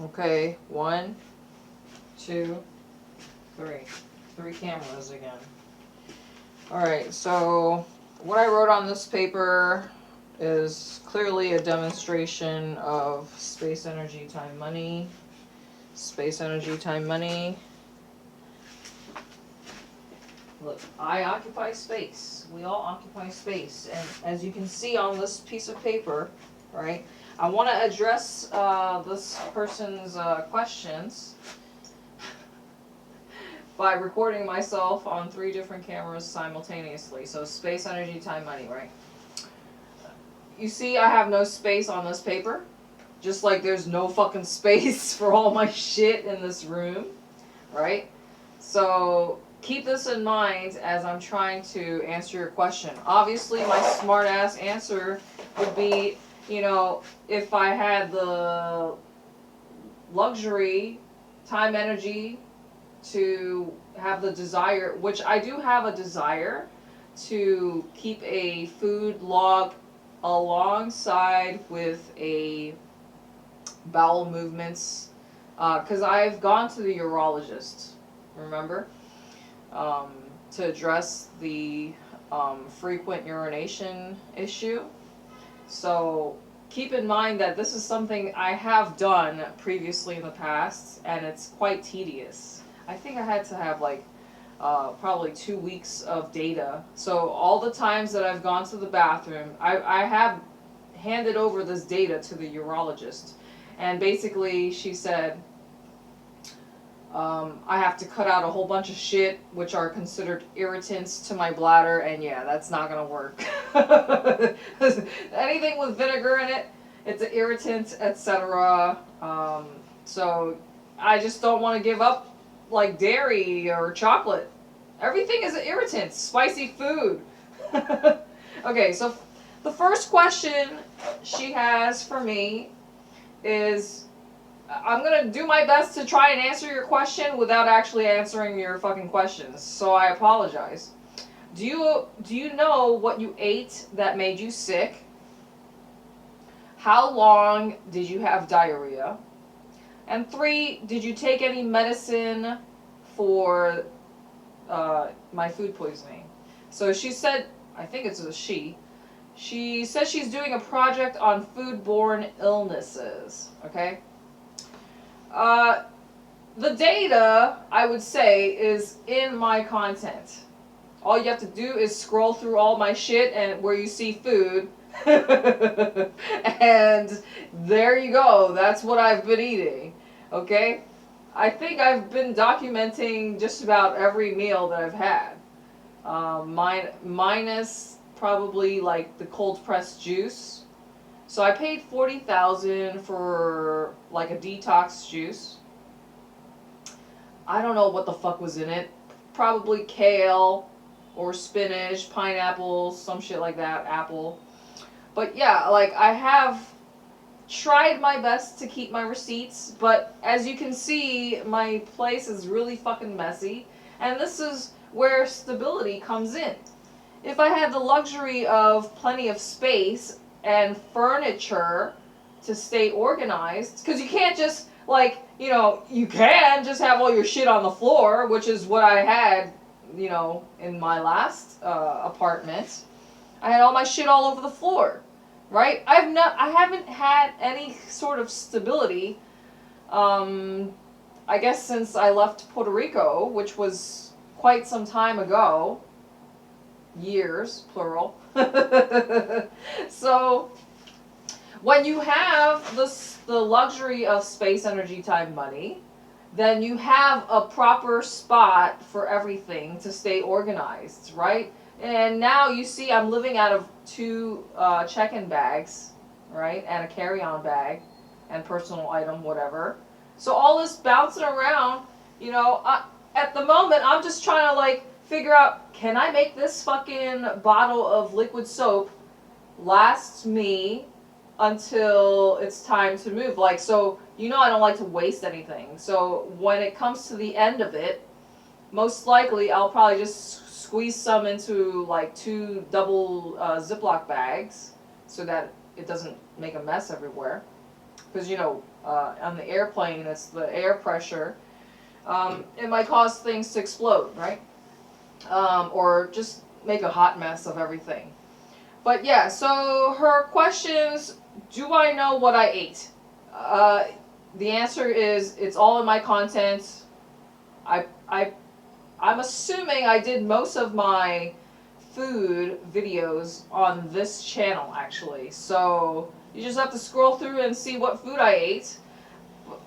Okay, 1, 2, 3. 3 cameras again. Alright, so what I wrote on this paper is clearly a demonstration of space, energy, time, money. Space, energy, time, money. Look, I occupy space. We all occupy space. And as you can see on this piece of paper, right, I want to address this person's questions by recording myself on 3 different cameras simultaneously. So space, energy, time, money, right? You see I have no space on this paper. Just like there's no fucking space for all my shit in this room, right? So keep this in mind as I'm trying to answer your question. Obviously, my smart ass answer would be, you know, if I had the luxury, time, energy to have the desire, which I do have a desire to keep a food log alongside with a bowel movements, because I've gone to the urologist, remember, to address the frequent urination issue. So keep in mind that this is something I have done previously in the past, and it's quite tedious. I think I had to have like probably 2 weeks of data. So all the times that I've gone to the bathroom, I have handed over this data to the urologist. And basically she said, I have to cut out a whole bunch of shit which are considered irritants to my bladder, and yeah, that's not gonna work. Anything with vinegar in it, it's an irritant, etc. So I just don't want to give up like dairy or chocolate. Everything is an irritant. Spicy food. Okay, so the first question she has for me is, I'm gonna do my best to try and answer your question without actually answering your fucking questions, so I apologize. Do you know what you ate that made you sick? How long did you have diarrhea? And 3, did you take any medicine for my food poisoning? So she said, I think it's a she says she's doing a project on foodborne illnesses, okay? The data, I would say, is in my content. All you have to do is scroll through all my shit and where you see food. And there you go. That's what I've been eating. Okay? I think I've been documenting just about every meal that I've had. Minus probably like the cold pressed juice. So I paid $40,000 for like a detox juice. I don't know what the fuck was in it. Probably kale or spinach, pineapple, some shit like that, apple. But yeah, like I have tried my best to keep my receipts, but as you can see, my place is really fucking messy, and this is where stability comes in. If I had the luxury of plenty of space and furniture to stay organized, because you can't just, like, you know, you can just have all your shit on the floor, which is what I had, you know, in my last apartment. I had all my shit all over the floor, right? I haven't had any sort of stability, I guess since I left Puerto Rico, which was quite some time ago. Years, plural. So when you have the luxury of space, energy, time, money, then you have a proper spot for everything to stay organized, right? And now you see I'm living out of 2 check-in bags, right? And a carry-on bag and personal item, whatever. So all this bouncing around, you know, at the moment I'm just trying to like figure out, can I make this fucking bottle of liquid soap last me until it's time to move? Like, so, you know I don't like to waste anything. So when it comes to the end of it, most likely I'll probably just squeeze some into like 2 double Ziploc bags so that it doesn't make a mess everywhere. because you know, on the airplane, it's the air pressure. It might cause things to explode, right? Or just make a hot mess of everything. But yeah, so her questions, do I know what I ate? The answer is, it's all in my content. I'm assuming I did most of my food videos on this channel, actually. So you just have to scroll through and see what food I ate.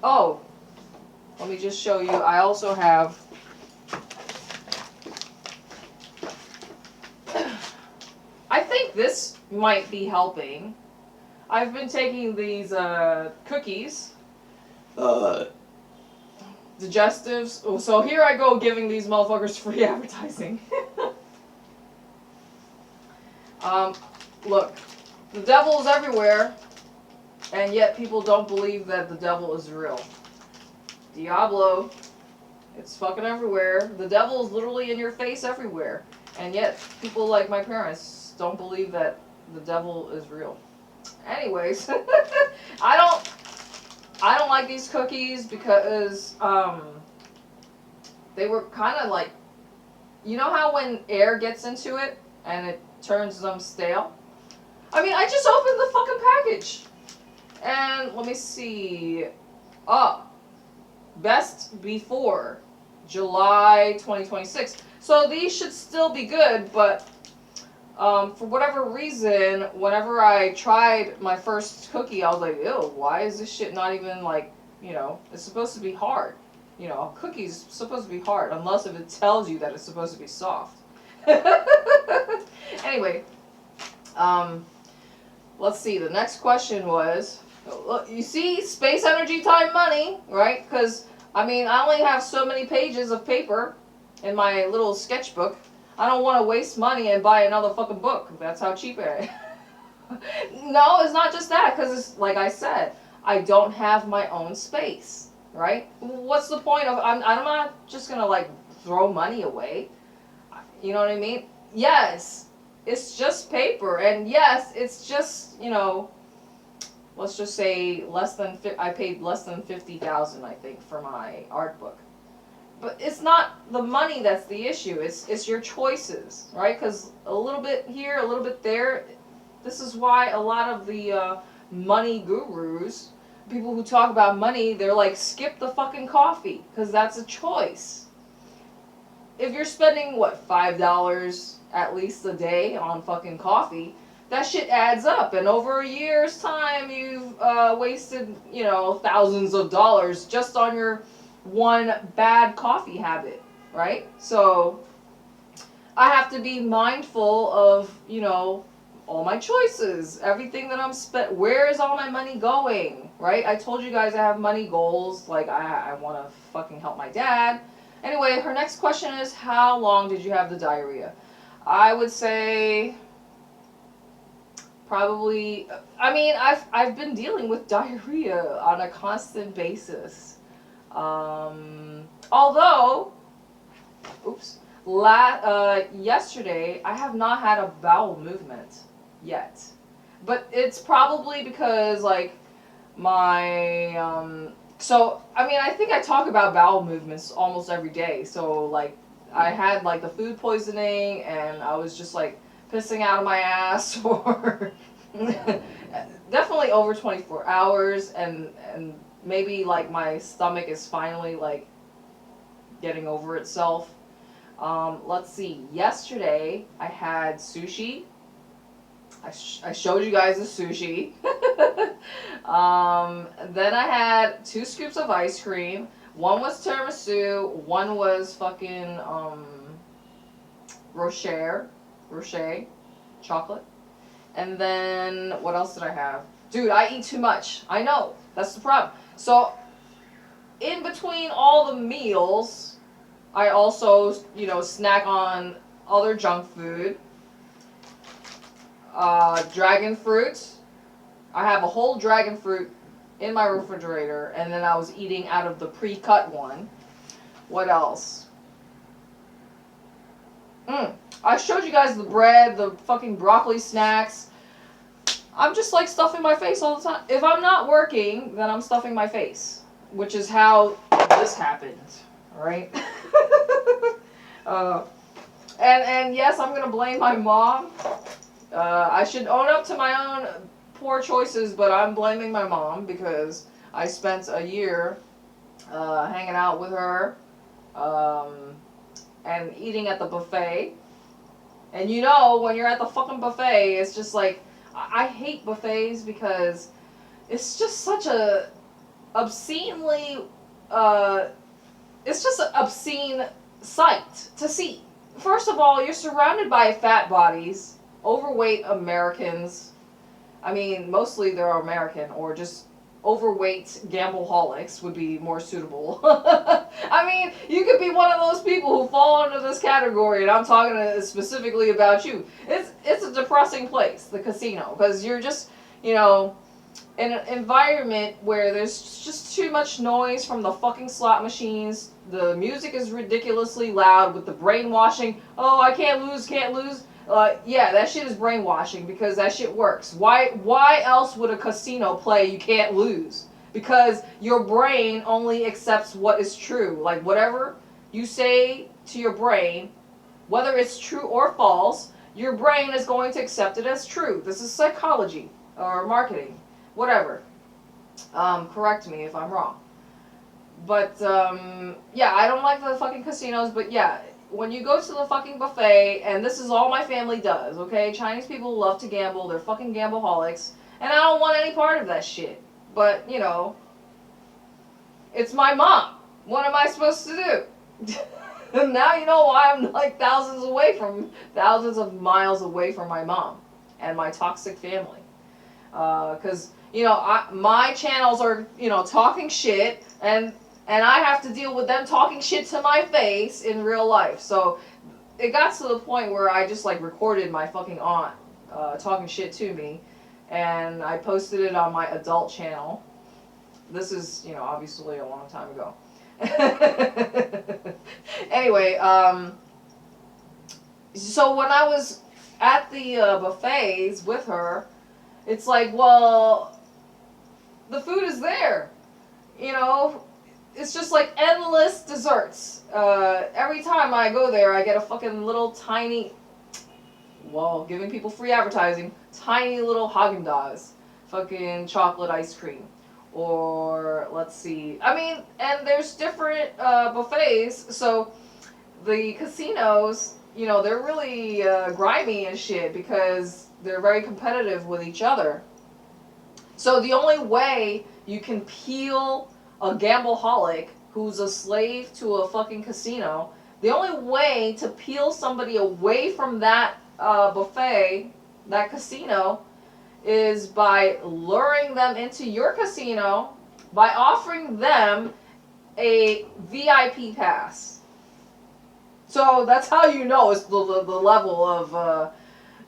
Oh, let me just show you. I also have... I think this might be helping. I've been taking these cookies. Digestives. Oh, so here I go giving these motherfuckers free advertising. Look, the devil is everywhere, and yet people don't believe that the devil is real. Diablo, it's fucking everywhere. The devil is literally in your face everywhere, and yet people like my parents don't believe that the devil is real. Anyways, I don't like these cookies because they were kind of like, you know how when air gets into it and it turns them stale? I mean, I just opened the fucking package. And let me see. Best before July 2026. So these should still be good, but for whatever reason, whenever I tried my first cookie, I was like, ew, why is this shit not even like, you know, it's supposed to be hard. You know, a cookie's supposed to be hard, unless if it tells you that it's supposed to be soft. Anyway, let's see, the next question was, you see, space, energy, time, money, right? Because, I mean, I only have so many pages of paper in my little sketchbook. I don't want to waste money and buy another fucking book. That's how cheap it is. No, it's not just that, because it's, like I said, I don't have my own space, right? What's the point of, I'm not just going to, like, throw money away. You know what I mean? Yes, it's just paper, and yes, it's just, you know, let's just say I paid less than $50,000, I think, for my art book. But it's not the money that's the issue. It's your choices, right? Because a little bit here, a little bit there. This is why a lot of the money gurus, people who talk about money, they're like, skip the fucking coffee, because that's a choice. If you're spending, what, $5 at least a day on fucking coffee, that shit adds up, and over a year's time, you've wasted, you know, thousands of dollars just on your one bad coffee habit, right? So I have to be mindful of, you know, all my choices, everything that I'm where is all my money going, right? I told you guys I have money goals, like I want to fucking help my dad. Anyway, her next question is, how long did you have the diarrhea? I would say probably, I mean, I've been dealing with diarrhea on a constant basis. Although, oops, yesterday I have not had a bowel movement yet. But it's probably because, like, my, so, I mean, I think I talk about bowel movements almost every day. So, like, I had, like, the food poisoning, and I was just, like, pissing out of my ass for definitely over 24 hours, and maybe, like, my stomach is finally, like, getting over itself. Let's see, yesterday I had sushi. I showed you guys the sushi. Then I had 2 scoops of ice cream. One was tiramisu, one was fucking Rocher chocolate. And then what else did I have? Dude, I eat too much. I know, that's the problem. So in between all the meals, I also, you know, snack on other junk food. Dragon fruit. I have a whole dragon fruit in my refrigerator, and then I was eating out of the pre-cut one. What else? I showed you guys the bread, the fucking broccoli snacks. I'm just like stuffing my face all the time. If I'm not working, then I'm stuffing my face, which is how this happened, right? And yes, I'm gonna blame my mom. I should own up to my own poor choices, but I'm blaming my mom because I spent a year hanging out with her and eating at the buffet. And you know, when you're at the fucking buffet, it's just like, I hate buffets because it's just such a obscenely, it's just an obscene sight to see. First of all, you're surrounded by fat bodies, overweight Americans. I mean, mostly they're American, or just overweight gambleholics would be more suitable. I mean, you could be one of those people who fall under this category, and I'm talking specifically about you. It's a depressing place, the casino, because you're just, you know, in an environment where there's just too much noise from the fucking slot machines. The music is ridiculously loud with the brainwashing. Oh, I can't lose, can't lose. Yeah, that shit is brainwashing because that shit works. Why else would a casino play you can't lose? Because your brain only accepts what is true. Like, whatever you say to your brain, whether it's true or false, your brain is going to accept it as true. This is psychology or marketing, whatever. Correct me if I'm wrong. But, yeah, I don't like the fucking casinos, but yeah, when you go to the fucking buffet, and this is all my family does, okay? Chinese people love to gamble, they're fucking gambleholics, and I don't want any part of that shit. But, you know, it's my mom. What am I supposed to do? And now you know why I'm like thousands of miles away from my mom and my toxic family. Because, you know, my channels are, you know, talking shit, and I have to deal with them talking shit to my face in real life. So it got to the point where I just like recorded my fucking aunt talking shit to me, and I posted it on my adult channel. This is, you know, obviously a long time ago. Anyway, so when I was at the buffets with her, it's like, well, the food is there, you know. It's just like endless desserts. Every time I go there, I get a fucking little tiny, well, giving people free advertising, tiny little Haagen-Dazs, fucking chocolate ice cream. Or, let's see, I mean, and there's different buffets, so the casinos, you know, they're really grimy and shit because they're very competitive with each other. So the only way you can peel a gambleholic who's a slave to a fucking casino, the only way to peel somebody away from that buffet, that casino, is by luring them into your casino, by offering them a VIP pass. So that's how you know it's the level of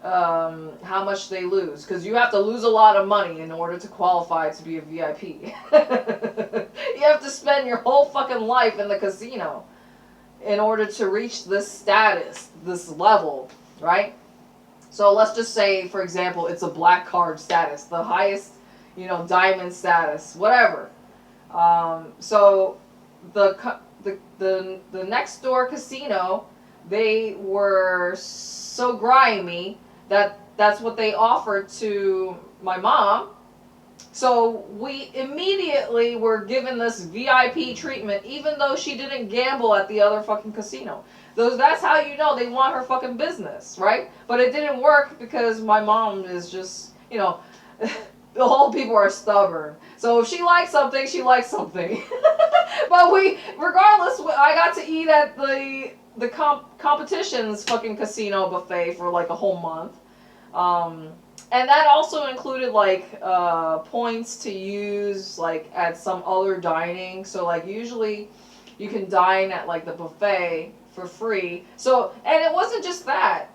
how much they lose, because you have to lose a lot of money in order to qualify to be a VIP. You have to spend your whole fucking life in the casino in order to reach this status, this level, right? So let's just say, for example, it's a black card status, the highest, you know, diamond status, whatever. So the next door casino, they were so grimy that that's what they offered to my mom. So we immediately were given this VIP treatment, even though she didn't gamble at the other fucking casino. That's how you know they want her fucking business, right? But it didn't work because my mom is just, you know, the whole people are stubborn. So if she likes something, she likes something. But regardless, I got to eat at the competition's fucking casino buffet for like a whole month. And that also included like points to use like at some other dining. So like usually you can dine at like the buffet for free. So, and it wasn't just that.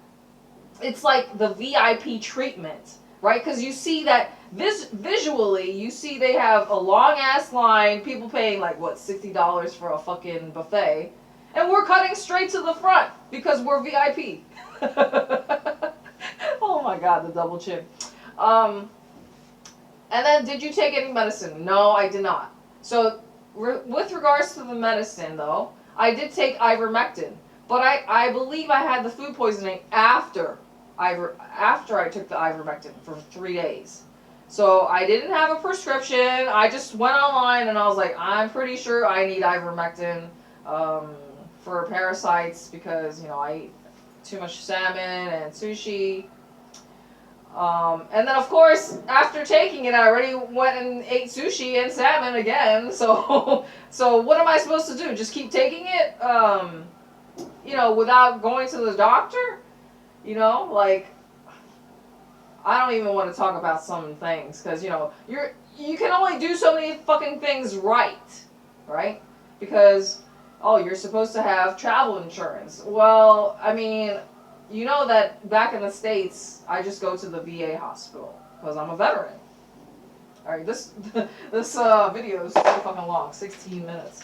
It's like the VIP treatment, right? Because you see that visually, you see they have a long ass line, people paying like what, $60 for a fucking buffet, and we're cutting straight to the front because we're VIP. Oh my god, the double chin. And then, did you take any medicine? No, I did not. So, with regards to the medicine, though, I did take ivermectin. But I believe I had the food poisoning after I took the ivermectin for 3 days. So, I didn't have a prescription. I just went online and I was like, I'm pretty sure I need ivermectin for parasites because, you know, I eat too much salmon and sushi. And then, of course, after taking it, I already went and ate sushi and salmon again. So, so what am I supposed to do? Just keep taking it, you know, without going to the doctor? You know, like, I don't even want to talk about some things because, you know, you can only do so many fucking things right? Because, oh, you're supposed to have travel insurance. Well, I mean, you know that back in the States, I just go to the VA hospital because I'm a veteran. All right, this video is so fucking long, 16 minutes.